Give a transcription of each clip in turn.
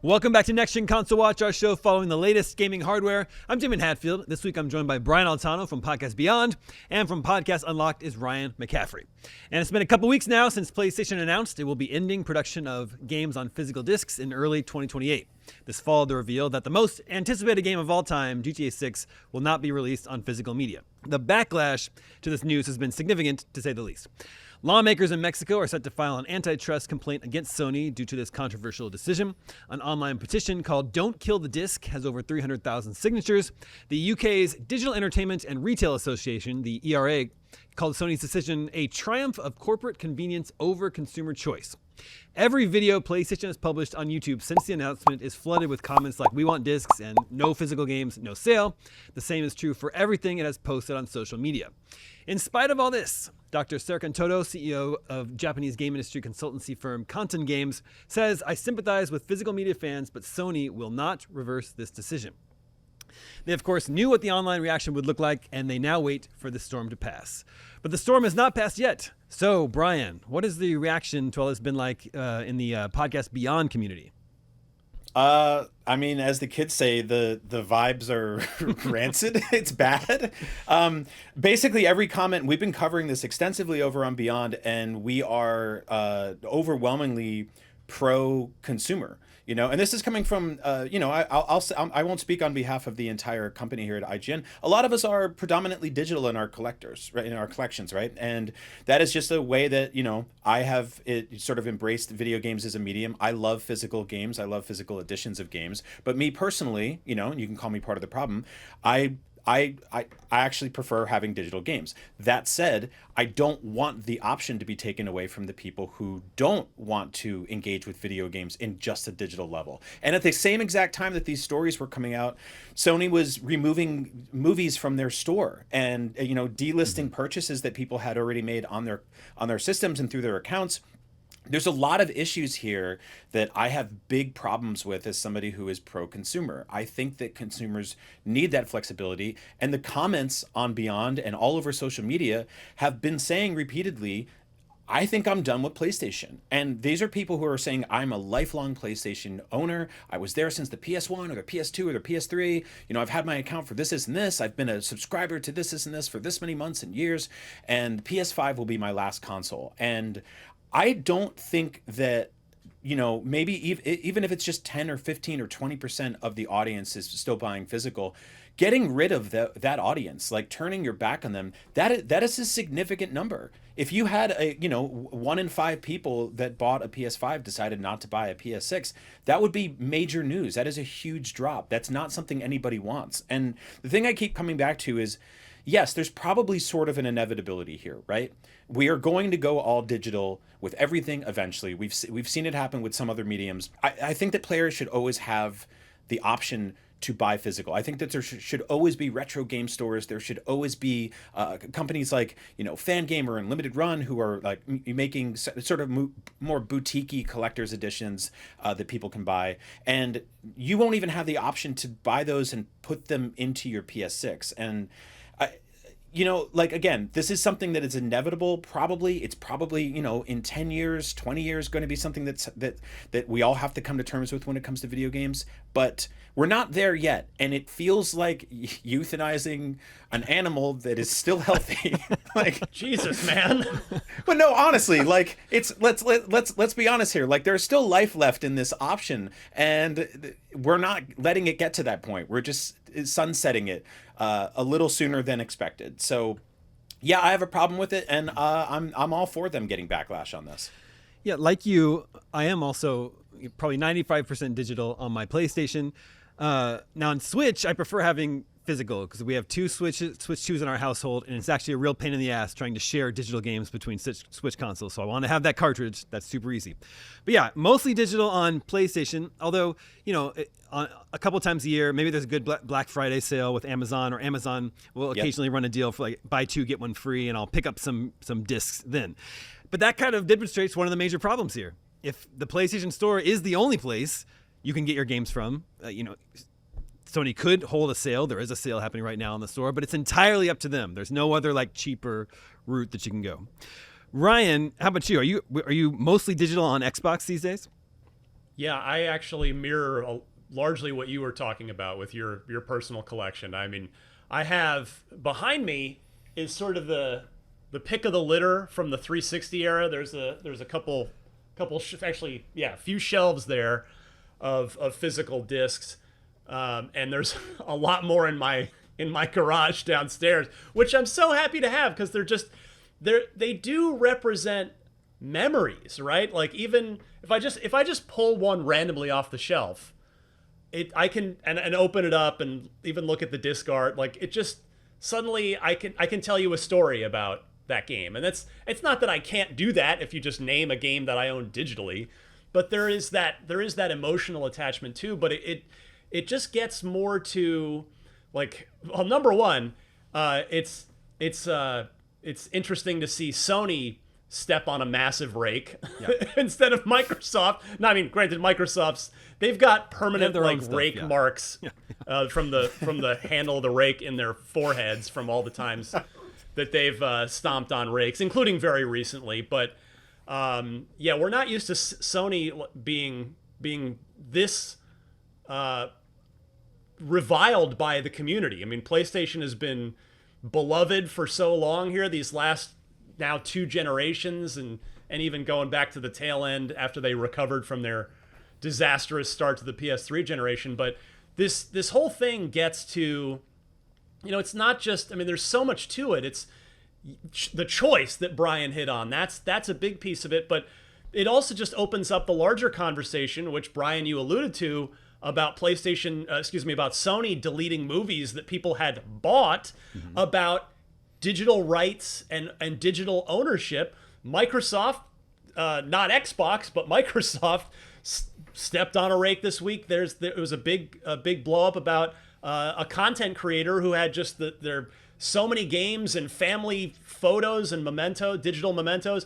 Welcome back to Next Gen Console Watch, our show following the latest gaming hardware. I'm Jamin Hatfield. This week I'm joined by Brian Altano from Podcast Beyond, and from Podcast Unlocked is Ryan McCaffrey. And it's been a couple weeks now since PlayStation announced it will be ending production of games on physical discs in early 2028. This followed the reveal that the most anticipated game of all time, GTA 6, will not be released on physical media. The backlash to this news has been significant, to say the least. Lawmakers in Mexico are set to file an antitrust complaint against Sony due to this controversial decision. An online petition called Don't Kill the Disc has over 300,000 signatures. The UK's Digital Entertainment and Retail Association, the ERA, called Sony's decision a triumph of corporate convenience over consumer choice. Every video PlayStation has published on YouTube since the announcement is flooded with comments like "we want discs" and "no physical games, no sale." The same is true for everything it has posted on social media. In spite of all this, Dr. Serkan Toto, CEO of Japanese game industry consultancy firm Kantan Games, says, "I sympathize with physical media fans, but Sony will not reverse this decision." They, of course, knew what the online reaction would look like, and they now wait for the storm to pass. But the storm has not passed yet. So, Brian, what has the reaction to all this been like in the Podcast Beyond community? I mean, as the kids say, the vibes are rancid. It's bad. Basically, every comment, we've been covering this extensively over on Beyond, and we are overwhelmingly pro-consumer. You know, and this is coming from, I won't speak on behalf of the entire company here at IGN. A lot of us are predominantly digital in our collectors, right, in our collections, right? And that is just a way that, I have it sort of embraced video games as a medium. I love physical games. I love physical editions of games. But me personally, and you can call me part of the problem, I actually prefer having digital games. That said, I don't want the option to be taken away from the people who don't want to engage with video games in just a digital level. And at the same exact time that these stories were coming out, Sony was removing movies from their store and delisting purchases that people had already made on their systems and through their accounts. There's a lot of issues here that I have big problems with as somebody who is pro-consumer. I think that consumers need that flexibility, and the comments on Beyond and all over social media have been saying repeatedly, I think I'm done with PlayStation. And these are people who are saying, I'm a lifelong PlayStation owner. I was there since the PS1 or the PS2 or the PS3. I've had my account for this and this. I've been a subscriber to this and this for this many months and years. And PS5 will be my last console. And I don't think that, maybe even if it's just 10 or 15 or 20% of the audience is still buying physical, getting rid of that audience, like turning your back on them, that is a significant number. If you had 1 in 5 people that bought a PS5 decided not to buy a PS6, that would be major news. That is a huge drop. That's not something anybody wants. And the thing I keep coming back to is, yes, there's probably sort of an inevitability here, right? We are going to go all digital with everything eventually. We've seen it happen with some other mediums. I think that players should always have the option to buy physical. I think that there should always be retro game stores. There should always be companies like Fangamer and Limited Run who are like making sort of more boutique-y collector's editions that people can buy. And you won't even have the option to buy those and put them into your PS6. And again, this is something that is inevitable. It's probably, in 10 years, 20 years, going to be something that we all have to come to terms with when it comes to video games. But we're not there yet. And it feels like euthanizing an animal that is still healthy. Like, Jesus, man. But no, honestly, let's be honest here. Like, there's still life left in this option, and we're not letting it get to that point. We're just sunsetting it a little sooner than expected. So, yeah, I have a problem with it, and I'm all for them getting backlash on this. Yeah, like you, I am also probably 95% digital on my PlayStation. Now on Switch, I prefer having physical because we have two Switch 2s in our household, and it's actually a real pain in the ass trying to share digital games between Switch consoles. So I want to have that cartridge. That's super easy. But yeah, mostly digital on PlayStation. Although, a couple times a year, maybe there's a good Black Friday sale with Amazon, or Amazon will occasionally run a deal for like buy 2 get 1 free, and I'll pick up some discs then. But that kind of demonstrates one of the major problems here. If the PlayStation Store is the only place you can get your games from, Sony could hold a sale. There is a sale happening right now in the store, but it's entirely up to them. There's no other cheaper route that you can go. Ryan, how about you? Are you mostly digital on Xbox these days? Yeah, I actually mirror largely what you were talking about with your personal collection. I mean, I have behind me is sort of the pick of the litter from the 360 era. There's a actually, yeah, a few shelves there of physical discs, and there's a lot more in my garage downstairs, which I'm so happy to have because they do represent memories, right? Like even if I just pull one randomly off the shelf, I can and open it up and even look at the disc art, like it just suddenly I can tell you a story about that game. And it's not that I can't do that if you just name a game that I own digitally, but there is that emotional attachment too, but it just gets more to like, well, number one, it's interesting to see Sony step on a massive rake instead of Microsoft. No, I mean, granted, they've got permanent like stuff, rake marks from the handle of the rake in their foreheads from all the times that they've stomped on rakes, including very recently. But we're not used to Sony being this reviled by the community. I mean, PlayStation has been beloved for so long here, these last now 2 generations, and even going back to the tail end after they recovered from their disastrous start to the PS3 generation. But this whole thing gets to, it's not just, I mean, there's so much to it. It's the choice that Brian hit on. That's a big piece of it, but it also just opens up the larger conversation, which Brian, you alluded to, about about Sony deleting movies that people had bought, about digital rights and digital ownership. Microsoft, not Xbox, but Microsoft stepped on a rake this week. There was a big blow up about a content creator who had just their so many games and family photos and digital mementos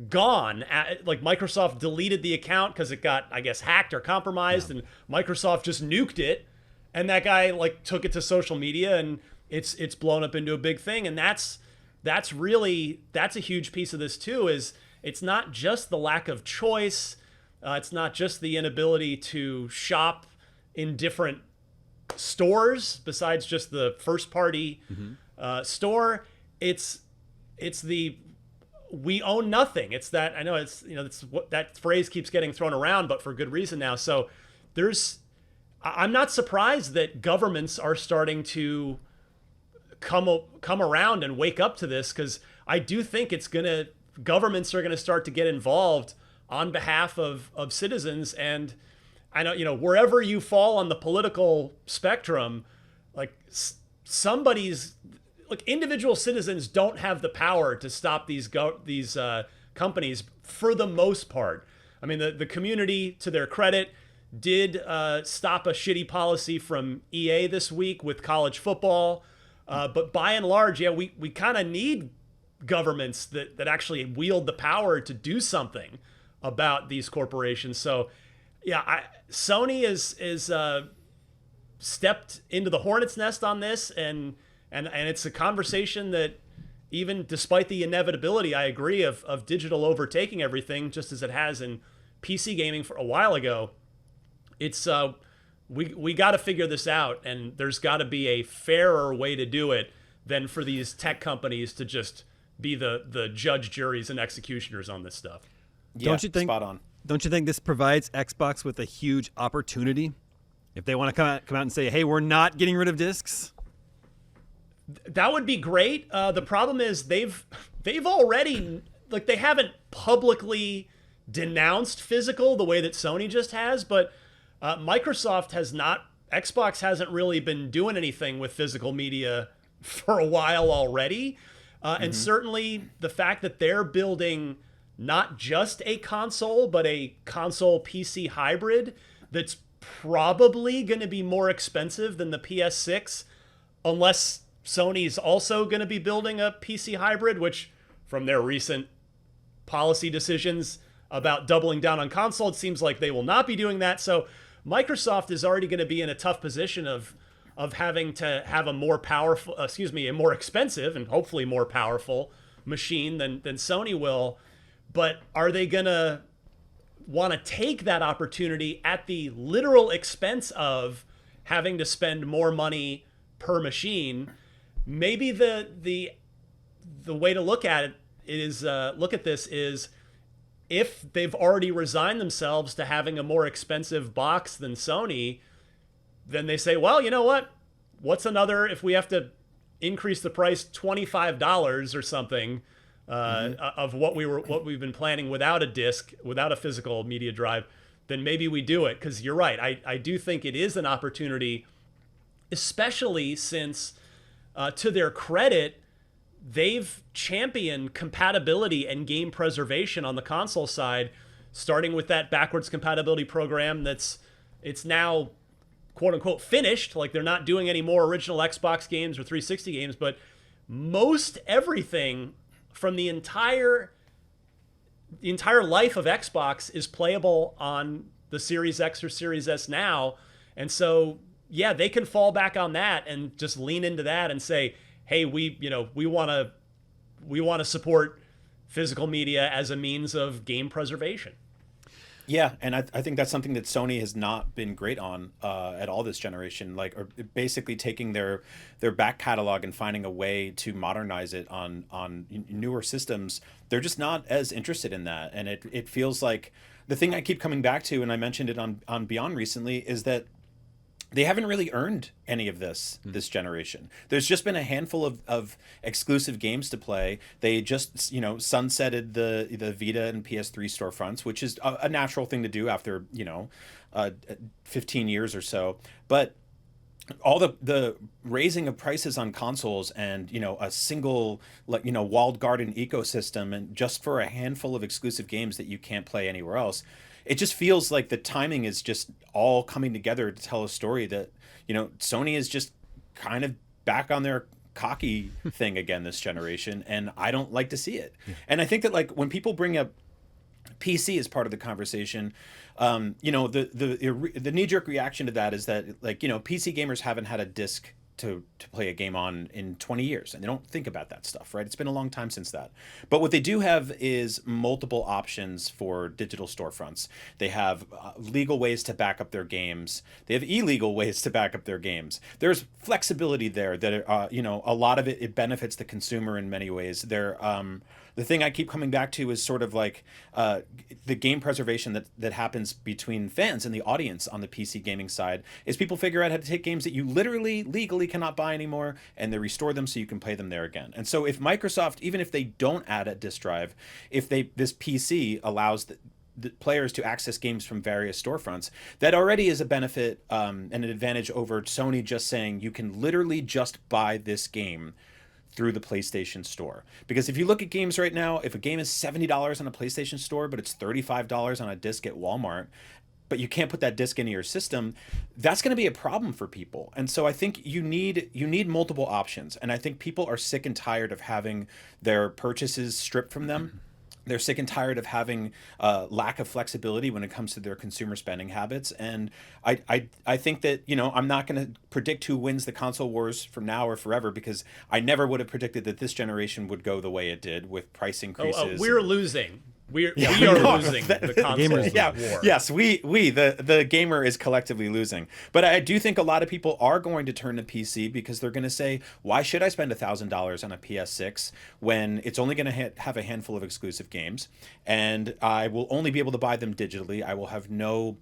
gone. Like Microsoft deleted the account because it got, I guess, hacked or compromised, and Microsoft just nuked it. And that guy like took it to social media, and it's blown up into a big thing. And that's a huge piece of this too. Is it's not just the lack of choice, it's not just the inability to shop in different stores besides just the first party store. It's the we own nothing. It's that, I know it's what that phrase keeps getting thrown around, but for good reason now. So I'm not surprised that governments are starting to come around and wake up to this, because I do think governments are gonna start to get involved on behalf of citizens. And I know, wherever you fall on the political spectrum, like individual citizens don't have the power to stop these companies for the most part. I mean, the community, to their credit, did stop a shitty policy from EA this week with college football. But by and large, we kind of need governments that actually wield the power to do something about these corporations. So, Sony is stepped into the hornet's nest on this, and it's a conversation that, even despite the inevitability, I agree, of digital overtaking everything, just as it has in PC gaming for a while ago. It's we got to figure this out, and there's got to be a fairer way to do it than for these tech companies to just be the judge, juries, and executioners on this stuff. Yeah, don't you think? Spot on. Don't you think this provides Xbox with a huge opportunity if they want to come out and say, "Hey, we're not getting rid of discs"? That would be great. The problem is they've already, like, they haven't publicly denounced physical the way that Sony just has, but Microsoft has not. Xbox hasn't really been doing anything with physical media for a while already. And certainly the fact that they're building not just a console, but a console PC hybrid that's probably going to be more expensive than the PS6, unless Sony's also going to be building a PC hybrid, which, from their recent policy decisions about doubling down on console, it seems like they will not be doing that. So Microsoft is already going to be in a tough position of having to have a more expensive and hopefully more powerful machine than Sony will. But are they going to want to take that opportunity at the literal expense of having to spend more money per machine. Maybe the way to look at it is look at this is, if they've already resigned themselves to having a more expensive box than Sony, then they say, well, you know what? What's another, if we have to increase the price $25 or something of what we've been planning without a disc, without a physical media drive, then maybe we do it. Because you're right. I do think it is an opportunity, especially since, to their credit, they've championed compatibility and game preservation on the console side, starting with that backwards compatibility program it's now quote unquote finished. Like, they're not doing any more original Xbox games or 360 games, but most everything from the entire life of Xbox is playable on the Series X or Series S now. And so, yeah, they can fall back on that and just lean into that and say, hey, we want to support physical media as a means of game preservation. Yeah, and I think that's something that Sony has not been great on at all this generation. Like, or basically taking their back catalog and finding a way to modernize it on newer systems. They're just not as interested in that, and it feels like the thing I keep coming back to, and I mentioned it on Beyond recently, is that they haven't really earned any of this generation. There's just been a handful of exclusive games to play. They just, sunsetted the Vita and PS3 storefronts, which is a natural thing to do after, 15 years or so. But all the raising of prices on consoles and, a single, walled garden ecosystem, and just for a handful of exclusive games that you can't play anywhere else, it just feels like the timing is just all coming together to tell a story that, Sony is just kind of back on their cocky thing again this generation, and I don't like to see it. Yeah. And I think that, like, when people bring up PC as part of the conversation, the knee-jerk reaction to that is that, like, PC gamers haven't had a disc to play a game on in 20 years, and they don't think about that stuff, right? It's been a long time since that. But what they do have is multiple options for digital storefronts. They have legal ways to back up their games. They have illegal ways to back up their games. There's flexibility there that a lot of it benefits the consumer in many ways. The thing I keep coming back to is sort of like the game preservation that happens between fans and the audience on the PC gaming side is people figure out how to take games that you literally legally cannot buy anymore, and they restore them so you can play them there again. And so if Microsoft, even if they don't add a disk drive, if this PC allows the players to access games from various storefronts, that already is a benefit and an advantage over Sony just saying you can literally just buy this game through the PlayStation Store. Because if you look at games right now, if a game is $70 on a PlayStation Store, but it's $35 on a disc at Walmart, but you can't put that disc into your system, that's going to be a problem for people. And so I think you need multiple options. And I think people are sick and tired of having their purchases stripped from them. They're sick and tired of having lack of flexibility when it comes to their consumer spending habits. And I think that, I'm not going to predict who wins the console wars from now or forever, because I never would have predicted that this generation would go the way it did with price increases. We're losing. We are losing the console war. Yes, the gamer is collectively losing. But I do think a lot of people are going to turn to PC because they're going to say, why should I spend $1,000 on a PS6 when it's only going to have a handful of exclusive games, and I will only be able to buy them digitally. I will have no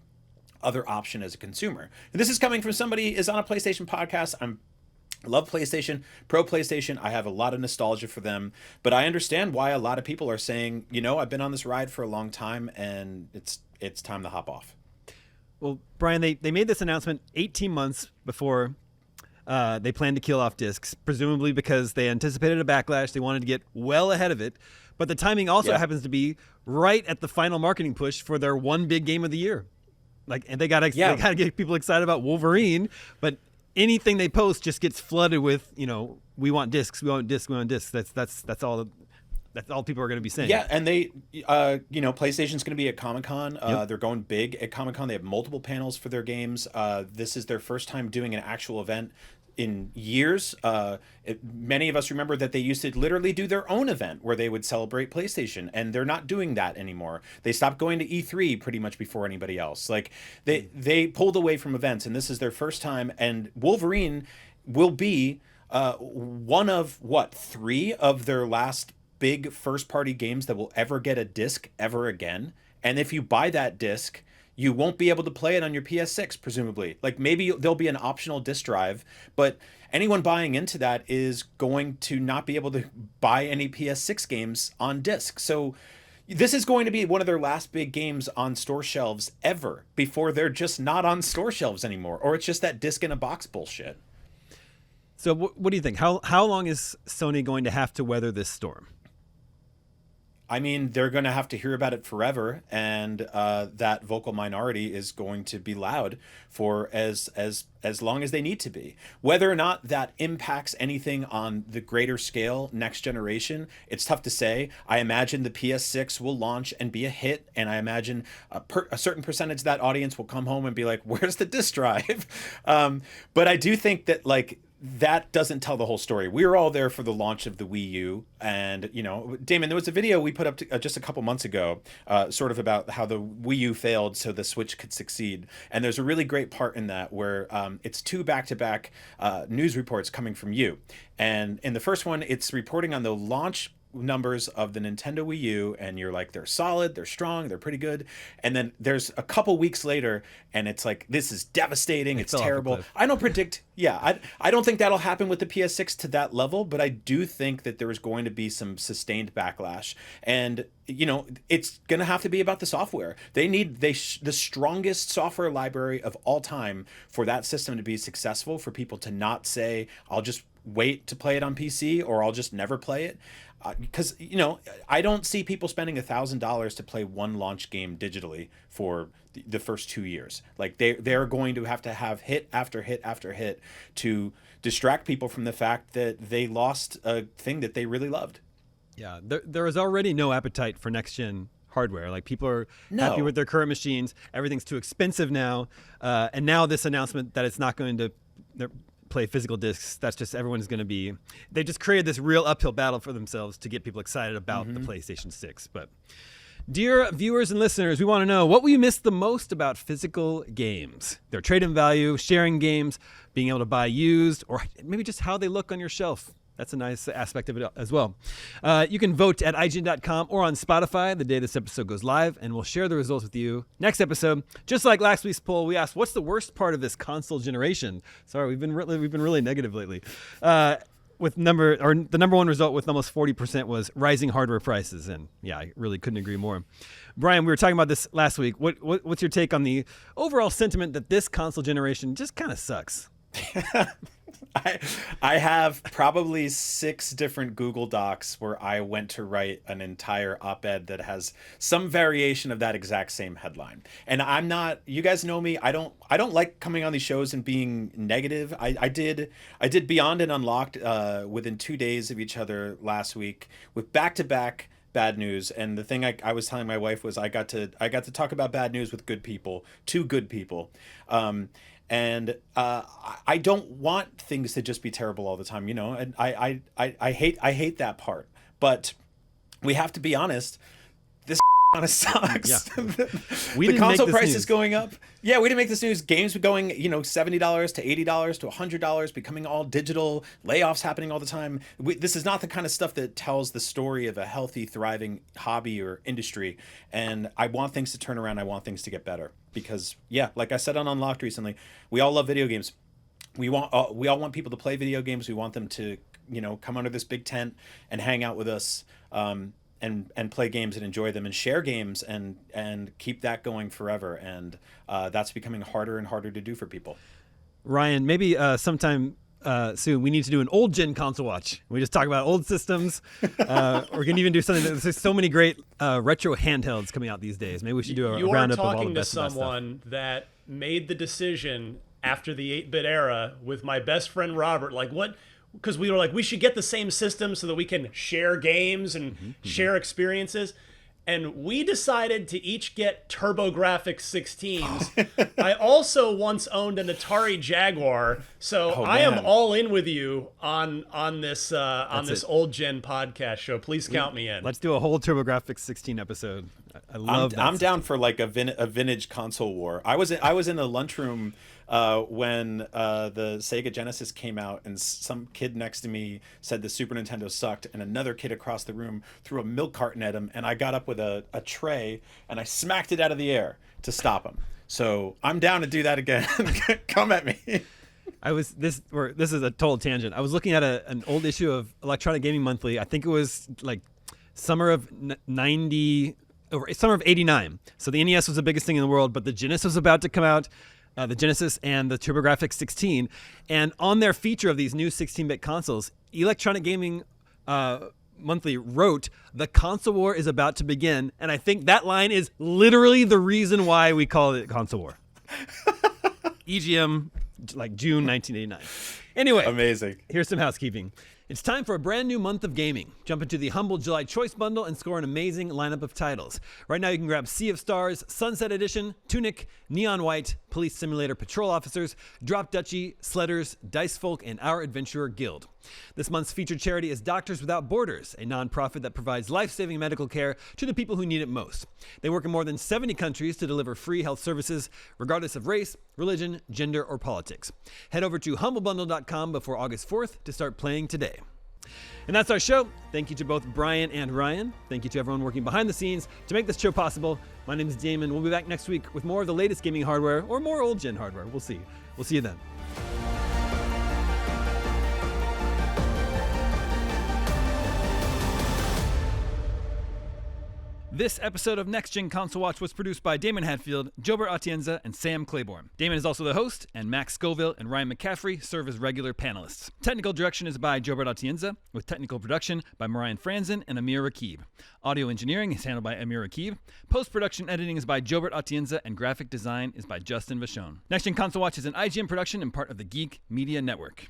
other option as a consumer. And this is coming from somebody who is on a PlayStation podcast. I love PlayStation, pro PlayStation. I have a lot of nostalgia for them, but I understand why a lot of people are saying, I've been on this ride for a long time, and it's time to hop off. Well, Brian, they made this announcement 18 months before they planned to kill off discs, presumably because they anticipated a backlash. They wanted to get well ahead of it. But the timing also happens to be right at the final marketing push for their one big game of the year. And they gotta get people excited about Wolverine, but anything they post just gets flooded with, we want discs, we want discs, we want discs. That's all people are going to be saying. Yeah, and they, PlayStation's going to be at Comic-Con. Yep. They're going big at Comic-Con. They have multiple panels for their games. This is their first time doing an actual event in years. Many of us remember that they used to literally do their own event where they would celebrate PlayStation, and they're not doing that anymore. They stopped going to E3 pretty much before anybody else. Like they pulled away from events, and this is their first time. And Wolverine will be one of what, 3 of their last big first party games that will ever get a disc ever again. And if you buy that disc, you won't be able to play it on your PS6, presumably. Like maybe there'll be an optional disc drive, but anyone buying into that is going to not be able to buy any PS6 games on disc. So this is going to be one of their last big games on store shelves ever before they're just not on store shelves anymore, or it's just that disc in a box bullshit. So what do you think? How long is Sony going to have to weather this storm? I mean, they're going to have to hear about it forever, and that vocal minority is going to be loud for as long as they need to be. Whether or not that impacts anything on the greater scale next generation, it's tough to say. I imagine the PS6 will launch and be a hit, and I imagine a certain percentage of that audience will come home and be like, "Where's the disc drive?" But I do think that that doesn't tell the whole story. We were all there for the launch of the Wii U, and Damon, there was a video we put up just a couple months ago, sort of about how the Wii U failed so the Switch could succeed. And there's a really great part in that where it's 2 back-to-back news reports coming from you. And in the first one, it's reporting on the launch numbers of the Nintendo Wii U, and you're like, they're solid, they're strong, they're pretty good. And then there's a couple weeks later, and it's like, this is devastating, it's terrible. I don't predict, I don't think that'll happen with the PS6 to that level, but I do think that there is going to be some sustained backlash. And it's going to have to be about the software. They need the strongest software library of all time for that system to be successful, for people to not say, I'll just wait to play it on PC, or I'll just never play it. Because I don't see people spending $1,000 to play one launch game digitally for the first 2 years. Like they're going to have hit after hit after hit to distract people from the fact that they lost a thing that they really loved. Yeah, there is already no appetite for next gen hardware. Like people are happy with their current machines. Everything's too expensive now, and now this announcement that it's not going to play physical discs, that's just everyone's going to be, they just created this real uphill battle for themselves to get people excited about the PlayStation 6. But dear viewers and listeners, we want to know, what will you miss the most about physical games? Their trade-in value, sharing games, being able to buy used, or maybe just how they look on your shelf. That's a nice aspect of it as well. You can vote at IGN.com or on Spotify the day this episode goes live, and we'll share the results with you next episode. Just like last week's poll, we asked, what's the worst part of this console generation? Sorry, we've been really negative lately. The number one result with almost 40% was rising hardware prices, and yeah, I really couldn't agree more. Brian, we were talking about this last week. What's your take on the overall sentiment that this console generation just kind of sucks? I have probably 6 different Google Docs where I went to write an entire op-ed that has some variation of that exact same headline. And I'm not, you guys know me, I don't like coming on these shows and being negative. I did Beyond and Unlocked within 2 days of each other last week with back-to-back bad news. And the thing I was telling my wife was I got to talk about bad news with good people, 2 good people. And I don't want things to just be terrible all the time, and I hate that part. But we have to be honest, this kind of sucks. Yeah. The console price is going up. Yeah, we didn't make this news. Games were going, $70 to $80 to $100, becoming all digital, layoffs happening all the time. This is not the kind of stuff that tells the story of a healthy, thriving hobby or industry. And I want things to turn around. I want things to get better. Because, like I said on Unlocked recently, we all love video games. We all want people to play video games. We want them to, come under this big tent and hang out with us. And play games and enjoy them and share games and keep that going forever. And that's becoming harder and harder to do for people. Ryan, maybe sometime soon we need to do an old gen console watch. We just talk about old systems. Or we can even do something. There's so many great retro handhelds coming out these days. Maybe we should do a roundup of all the best stuff. You are talking to someone that made the decision after the 8-bit era with my best friend Robert. Like what? Because we were like, we should get the same system so that we can share games and share experiences. and we decided to each get TurboGrafx 16s. I also once owned an Atari Jaguar, so I am all in with you on this old gen podcast show. Please count me in. Let's do a whole TurboGrafx 16 episode. I love that. I'm down for like a vintage console war. I was in the lunchroom when the Sega Genesis came out, and some kid next to me said the Super Nintendo sucked, and another kid across the room threw a milk carton at him, and I got up with a tray and I smacked it out of the air to stop him. So I'm down to do that again. Come at me. This is a total tangent. I was looking at an old issue of Electronic Gaming Monthly. I think it was like summer of 90 or summer of 89. So the NES was the biggest thing in the world, but the Genesis was about to come out. The Genesis and the TurboGrafx 16, and on their feature of these new 16-bit consoles, Electronic Gaming Monthly wrote, "The console war is about to begin," and I think that line is literally the reason why we call it console war. EGM, like June 1989. Anyway, amazing. Here's some housekeeping. It's time for a brand new month of gaming. Jump into the Humble July Choice Bundle and score an amazing lineup of titles. Right now you can grab Sea of Stars, Sunset Edition, Tunic, Neon White, Police Simulator Patrol Officers, Drop Duchy, Sledders, Dice Folk, and Our Adventurer Guild. This month's featured charity is Doctors Without Borders, a nonprofit that provides life-saving medical care to the people who need it most. They work in more than 70 countries to deliver free health services, regardless of race, religion, gender, or politics. Head over to humblebundle.com before August 4th to start playing today. And that's our show. Thank you to both Brian and Ryan. Thank you to everyone working behind the scenes to make this show possible. My name is Damon. We'll be back next week with more of the latest gaming hardware or more old gen hardware. We'll see. We'll see you then. This episode of Next Gen Console Watch was produced by Damon Hadfield, Jobert Atienza, and Sam Claiborne. Damon is also the host, and Max Scoville and Ryan McCaffrey serve as regular panelists. Technical direction is by Jobert Atienza, with technical production by Marian Franzen and Amir Rakib. Audio engineering is handled by Amir Rakib. Post-production editing is by Jobert Atienza, and graphic design is by Justin Vachon. Next Gen Console Watch is an IGN production and part of the Geek Media Network.